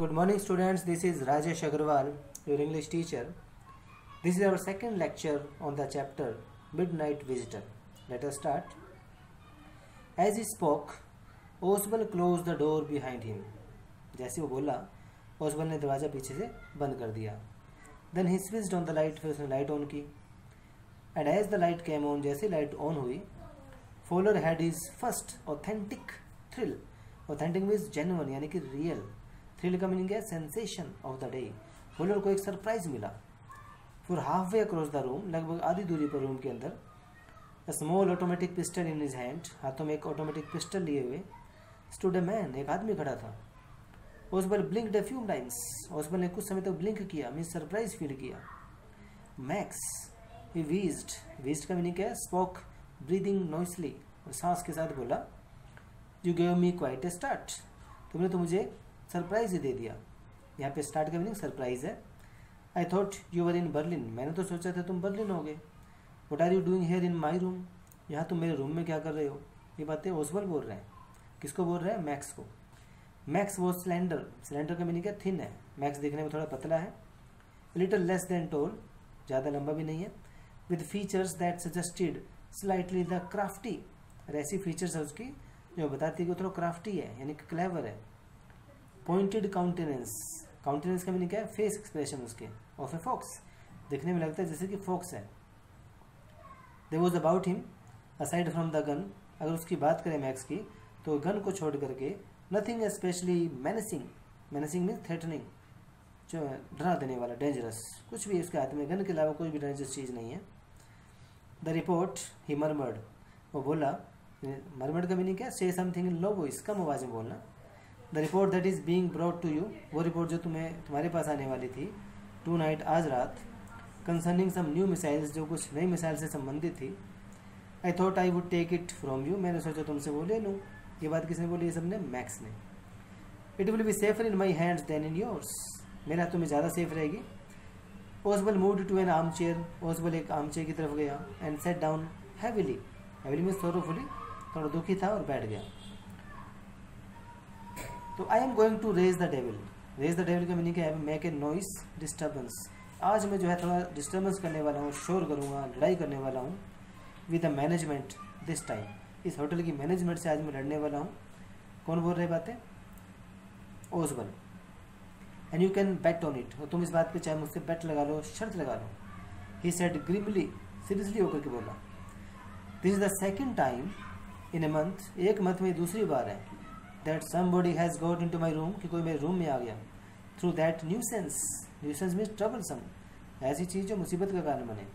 Good morning students, this is Rajesh Agarwal, your English teacher. This is our second lecture on the chapter Midnight Visitor. Let us start. As he spoke, Oswald closed the door behind him. जैसे वो बोला, Oswald ने दरवाजा पीछे से बंद कर दिया. Then he switched on the light, फिर उसने लाइट ऑन की. And as the light came on, जैसे लाइट ऑन हुई, Fowler had his first authentic thrill. Authentic means genuine, यानी कि real. थ्रिल का मीनिंग है सेंसेशन ऑफ द डे. फॉलोर को एक सरप्राइज मिला. For half way across the room, लगभग आधी दूरी पर रूम के अंदर, a small automatic pistol in his hand, हाथों में एक ऑटोमेटिक पिस्टल लिए हुए, स्टूड अ मैन, एक आदमी खड़ा था. ओसबल ब्लिंक्ड अ फ्यू टाइम्स, ओसबल ने कुछ समय तक ब्लिंक किया, मीन सरप्राइज फील किया. मैक्स, ही वीज्ड, वीज्ड का मीनिंग है स्पोक ब्रीदिंग नॉइसली, सांस के साथ बोला, you give me quite a start, तुमने तो मुझे सरप्राइज ही दे दिया. यहाँ पे स्टार्ट का मीनिंग सरप्राइज है. I thought you were in Berlin, मैंने तो सोचा था तुम बर्लिन होगे. What are you doing here in my room, यहाँ तुम मेरे रूम में क्या कर रहे हो. ये बातें ओसबल बोल रहे हैं. किसको बोल रहे हैं? मैक्स को. मैक्स वो स्लेंडर, स्लेंडर का मीनिंग है थिन है. मैक्स देखने में थोड़ा पतला है. लिटिल लेस देन टोल, ज़्यादा लंबा भी नहीं है. With features that suggested slightly the crafty, और ऐसी फीचर्स है उसकी जो बताती है कि वो थोड़ा क्राफ्टी है, यानी कि क्लेवर है. पॉइंटेड काउंटेनेंस, काउंटेनेंस का मीनिंग है फेस एक्सप्रेशन उसके, ऑफ ए फॉक्स, दिखने में लगता है जैसे कि फॉक्स है. There was about him aside from the gun, अगर उसकी बात करें मैक्स की तो गन को छोड़ करके nothing specially menacing, menacing means threatening, जो डरा देने वाला, डेंजरस, कुछ भी उसके हाथ में गन के अलावा कोई भी डेंजरस चीज़ नहीं है. द रिपोर्ट, ही मरमर्ड, वो बोला, मरमर्ड का मीनिंग क्या है? से समथिंग इन लो वॉइस, कम आवाज़ में बोलना. The report that is being brought to you, वो रिपोर्ट जो तुम्हारे पास आने वाली थी, टू नाइट, आज रात, कंसर्निंग सम न्यू मिसाइल्स, जो कुछ नई मिसाइल से संबंधित थी. I thought I would take it from you, मैंने सोचा तुमसे वो ले लूँ. ये बात किसने बोली? ये सब ने मैक्स ने. It will be safer in my hands than in yours, मेरे हाथों में ज़्यादा सेफ रहेगी. Osbal moved to an armchair, Osbal एक आर्म चेयर की तरफ गया. And sat down heavily, heavily means sorrowfully, थोड़ा दुखी था और बैठ गया. तो I am going to raise the devil, raise the devil का मीनिंग है मेक ए नॉइस डिस्टर्बेंस, आज मैं जो है थोड़ा डिस्टर्बेंस करने वाला हूँ, शोर करूँगा, लड़ाई करने वाला हूँ. With the management this time, इस होटल की मैनेजमेंट से आज मैं लड़ने वाला हूँ. कौन बोल रहे बातें? Osbal. And you can bet on it, और तुम इस बात पे चाहे मुझसे बेट लगा लो, शर्त लगा लो. ही सेड ग्रिमली, सीरियसली होकर के बोला. This is the second time in a month, एक मंथ में दूसरी बार है, that somebody has got into my room, कि कोई मेरे रूम में आ गया. through that nuisance, nuisance means troublesome, ऐसी चीज़ जो मुसीबत का कारण बने.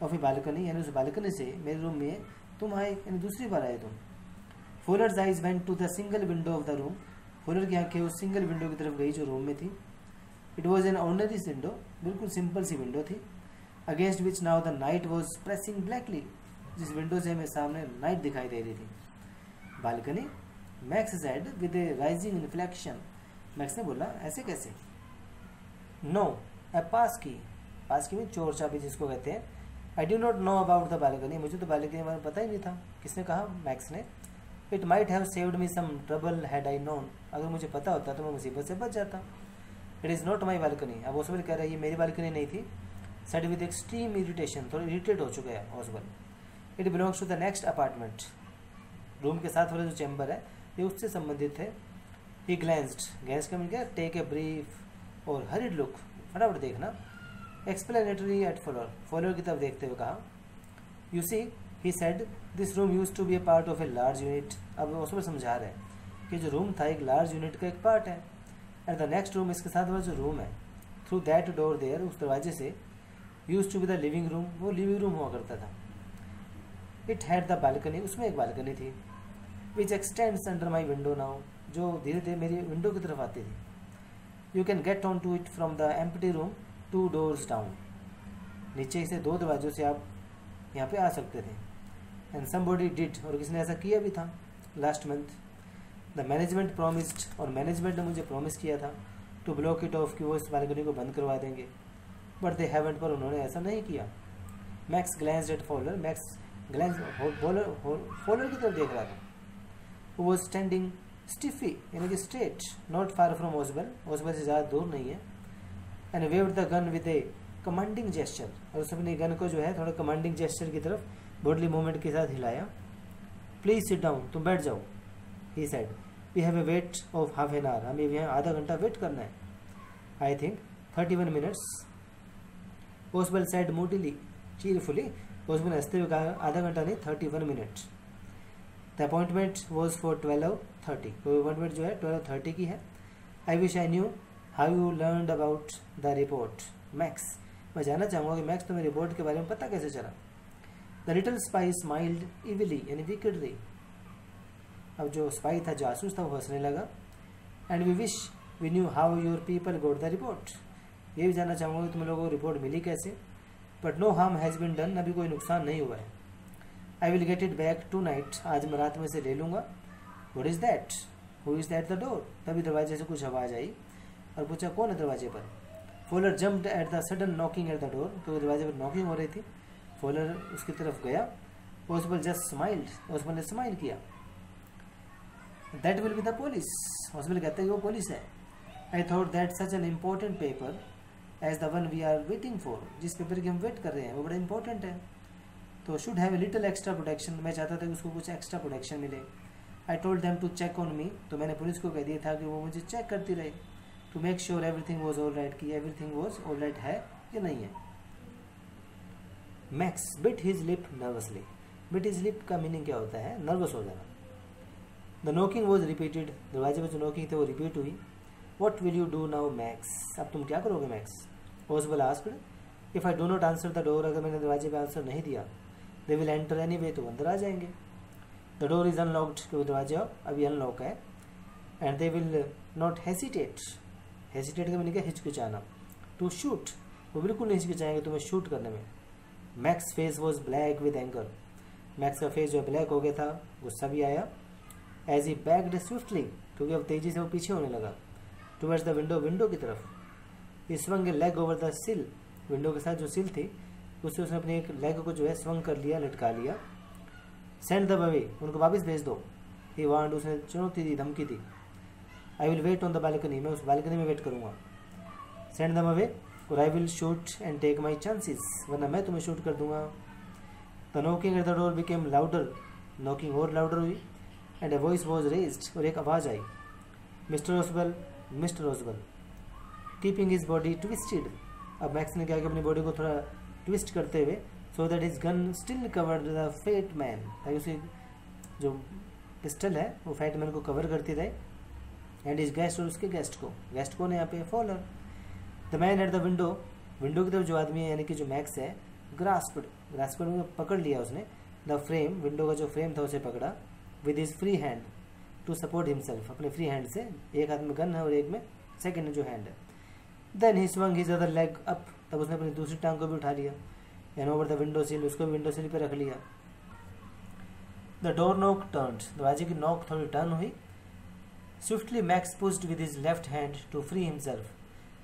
और फिर बालकनी, यानी उस बालकनी से मेरे रूम में तुम आए, यानी दूसरी बार आए तुम. Fowler's eyes went to the single window of the room, Fowler की आंखें उस सिंगल विंडो की तरफ गई जो रूम में थी. It was an ordinary window, बिल्कुल सिंपल सी विंडो थी. Against which now the night was pressing blackly, जिस विंडो से हमें सामने नाइट दिखाई दे रही थी. Balcony, max said with A rising inflection, max ने बोला ऐसे कैसे. नो, ए पास की, पास की में चोर चाबी जिसको कहते हैं. आई do not know about the balcony, मुझे तो बालकनी के बारे में पता ही नहीं था. किसने कहा? मैक्स ने. It might have saved me some trouble had I known, अगर मुझे पता होता तो मैं मुसीबत से बच जाता. It is not my balcony, अब ओसबल कह रहा है ये मेरी बालकनी नहीं थी. सेड विद एक्सट्रीम इरिटेशन, थोड़ा इरिटेट हो चुका है Osbal. It belongs to the next apartment, room के साथ वाला जो चैम्बर है ये उससे संबंधित है. ही ग्लैंस्ड, ग्लैंस का मीनिंग क्या? टेक ए ब्रीफ और हरिड लुक, फटाफट देखना. एक्सप्लेनेटरी एट फॉलोर, फॉलोर की तरफ देखते हुए कहा. You see, he said this room used to be a part of a large unit, अब वो उसमें समझा रहे हैं कि जो रूम था एक लार्ज यूनिट का एक पार्ट है. एंड द नेक्स्ट रूम, इसके साथ वाला जो रूम है, थ्रू दैट डोर देयर, उस दरवाजे से, used to be the living room, वो लिविंग रूम हुआ करता था. इट हैड द बालकनी, उसमें एक बालकनी थी. Which extends under my window now, जो धीरे धीरे मेरी विंडो की तरफ आती थी. You can get on to it from the empty room 2 doors down, नीचे से 2 दरवाजों से आप यहाँ पे आ सकते थे. एंड समबॉडी डिड, और किसने ऐसा किया भी था last month. The management promised, और मैनेजमेंट ने मुझे प्रॉमिस किया था टू ब्लॉक इट ऑफ, कि वो इस बालकनी को बंद करवा देंगे. बट दे हैवेंट, पर उन्होंने ऐसा नहीं किया. Max glanced at Fowler, Max glance Fowler की तरफ देख रहा था. who was standing स्टिफी यानी कि स्ट्रेट, नॉट फार फ्रॉम ओसबल, ओसबल से ज़्यादा दूर नहीं है। And waived the gun with a commanding gesture, और उसने अपनी गन को जो है थोड़ा कमांडिंग जेस्चर की तरफ बॉडली मूवमेंट के साथ हिलाया। प्लीज सिट डाउन, तुम बैठ जाओ, he said. We have a wait of half an hour, हमें यहाँ आधा घंटा वेट करना है। I think 31 minutes, Osbal said moodily, cheerfully. Osbal हंसते हुए कहा आधा घंटा नहीं 31 minute. The appointment was for 12:30, तो अपॉइंटमेंट जो है 12:30 की है। I wish I knew how you learn about the report Max, मैं जानना चाहूँगा कि मैक्स तुम्हें रिपोर्ट के बारे में पता कैसे चला। द लिटिल स्पाई स्माइल्ड इविली यानी विकेडली, अब जो स्पाई था, जासूस था, वो हंसने लगा। And we wish we knew how your people got the report, ये भी जानना चाहूँगा कि तुम लोगों को रिपोर्ट मिली कैसे। But no harm has been done, अभी कोई नुकसान नहीं हुआ है। I will get it back tonight, आज मैं रात में से ले लूँगा। What is that, who is that the door, तभी दरवाजे से कुछ आवाज़ आई और पूछा कौन है दरवाजे पर। Fowler jumped at the sudden knocking at the door, तो दरवाजे पर नॉकिंग हो रही थी। फॉलर उसकी तरफ गया। ओसबल जस्ट स्माइल्ड, ओसबल ने स्माइल किया। That will be the police, Osbal कहते हैं कि वो पुलिस है। I thought that such an important paper as the one we are waiting for, जिस पेपर की हम वेट कर रहे हैं वो बड़ा इंपॉर्टेंट है, तो should have a little extra protection, मैं चाहता था कि उसको कुछ एक्स्ट्रा प्रोटेक्शन मिले। I told them to check on me, तो मैंने पुलिस को कह दिया था कि वो मुझे चेक करती रहे, to make sure everything was all right, कि एवरीथिंग वॉज ऑल राइट है या नहीं है। Max bit his lip nervously, bit his lip का मीनिंग क्या होता है, नर्वस हो जाना। द नॉकिंग वॉज रिपीटेड, दरवाजे पर जो नॉकिंग थे वो रिपीट हुई। What will you do now Max, अब तुम क्या करोगे Max. Osbal asked, if I do not answer the door, अगर मैंने दरवाजे पे आंसर नहीं दिया, दे विल एंटर एनीवे, तो अंदर आ जाएंगे। द डोर इज अनलॉक्ड, क्योंकि दरवाजा अभी अनलॉक है। And they will not hesitate, hesitate का मैंने क्या, हिचकिचाना। टू शूट, वो बिल्कुल नहीं हिचकिचाएंगे तुम्हें शूट करने में। Max face was black with anger, max का फेस जो ब्लैक हो गया था, गुस्सा भी आया। एज ही बैक्ड स्विफ्टली, क्योंकि अब तेजी से वो पीछे होने लगा, टुवर्ड्स द विंडो, विंडो की तरफ। ही swung A leg over the सिल, विंडो के साथ जो सिल थी उससे उसने अपने एक लेग को जो है स्वंग कर लिया, लटका लिया। सेंड द अवे, उनको वापस भेज दो। ही वांट, उसने चुनौती दी, धमकी दी। I will wait on the balcony, मैं उस बालकनी में वेट करूँगा। सेंड दम अवे, और I will shoot and take my chances, वरना मैं तुम्हें शूट कर दूंगा। The knocking at the door became louder, knocking और लाउडर हुई। And a voice was raised, और एक आवाज़ आई, mister Osbal, mister Osbal. Keeping his body twisted, अब मैक्स ने क्या किया, अपनी बॉडी को थोड़ा ट्विस्ट करते हुए, so that his gun still covered the fat man, ताकि उसकी जो पिस्टल है वो फैट मैन को कवर करती रहे। एंड इज गेस्ट, और उसके गेस्ट को, गेस्ट कौन है यहाँ पे, Fowler. The man at the window, window की तरफ जो आदमी है यानी कि जो मैक्स है, ग्रास्प्ड, ग्रास्प्ड में पकड़ लिया उसने। द फ्रेम, विंडो का जो फ्रेम था उसे पकड़ा। With his free hand to support himself, अपने फ्री हैंड से, एक हाथ में गन है और एक में सेकंड जो हैंड है। Then he swung his other leg up, तब उसने अपनी दूसरी टांग को भी उठा लिया। एंड ओवर द विंडो सिल, उसको भी विंडो सिल पे रख लिया। द डोर नॉक टर्न्ड, दरवाजे की नॉक थोड़ी टर्न हुई। Swiftly Max pushed with his left hand to free himself,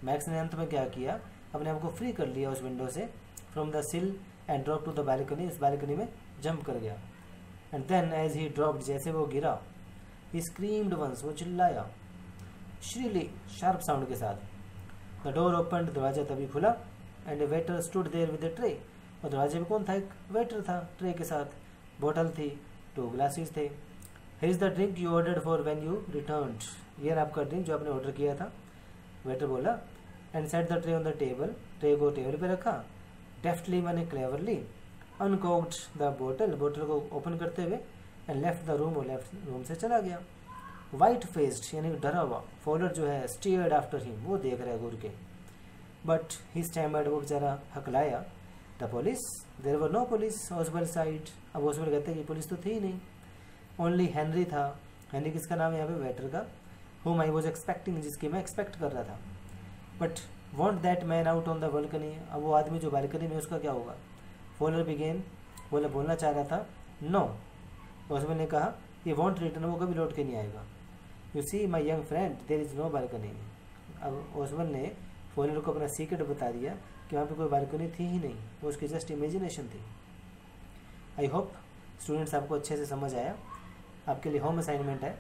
Max ने अंत में क्या किया, अपने आप को फ्री कर लिया उस विंडो से, from the sill and drop to the balcony, उस बालकनी में जंप कर गया। And then as he dropped, जैसे वो गिरा, ही स्क्रीम्ड वंस, वो चिल्लाया श्रीली, शार्प साउंड के साथ। द डोर ओपन्ड, दरवाजा तभी खुला। And a waiter stood there with a tray, और दरवाजे पे कौन था, एक वेटर था ट्रे के साथ, बोतल थी, 2 ग्लासेस थे। Here is the drink you ordered for when you returned, ये आपका ड्रिंक जो आपने ऑर्डर किया था, वेटर बोला। And set the tray on the table, tray को टेबल पे रखा। डेफ्टली माने क्लेवरली, अनकॉक्ड द बोतल, बोतल को ओपन करते हुए। एंड लेफ्ट द रूम, और लेफ्ट रूम से चला गया। वाइट फेस्ड यानी डरा हुआ, फॉलोअर जो है स्टीयर्ड आफ्टर हिम, वो देख रहा है घूर के। बट ही स्टैमर्ड, वो बेचारा हकलाया। The police, there were no police, Osbal said, अब ओसबल कहते हैं कि पुलिस तो थी ही नहीं। ओनली हेनरी था, हेनरी किसका नाम है यहाँ पे, वेटर का। whom I was expecting, जिसकी मैं एक्सपेक्ट कर रहा था। But want that man out on the balcony, अब वो आदमी जो बालकनी में उसका क्या होगा। फॉलर बिगेन, बोलना चाह रहा था नो, ओसबल ने कहा ये वॉन्ट रिटर्न, वो कभी लौट के नहीं आएगा। You see my young friend, there is no balcony. अब ओसबल ने फॉलर को अपना सीक्रेट बता दिया कि वहाँ पे कोई बालकनी थी ही नहीं, वो उसकी जस्ट इमेजिनेशन थी। आई होप स्टूडेंट्स आपको अच्छे से समझ आया। आपके लिए होम असाइनमेंट है,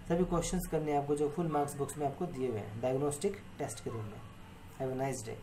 सभी क्वेश्चंस करने हैं आपको जो फुल मार्क्स बुक्स में आपको दिए हुए हैं डायग्नोस्टिक टेस्ट के रूम में। Have a nice day.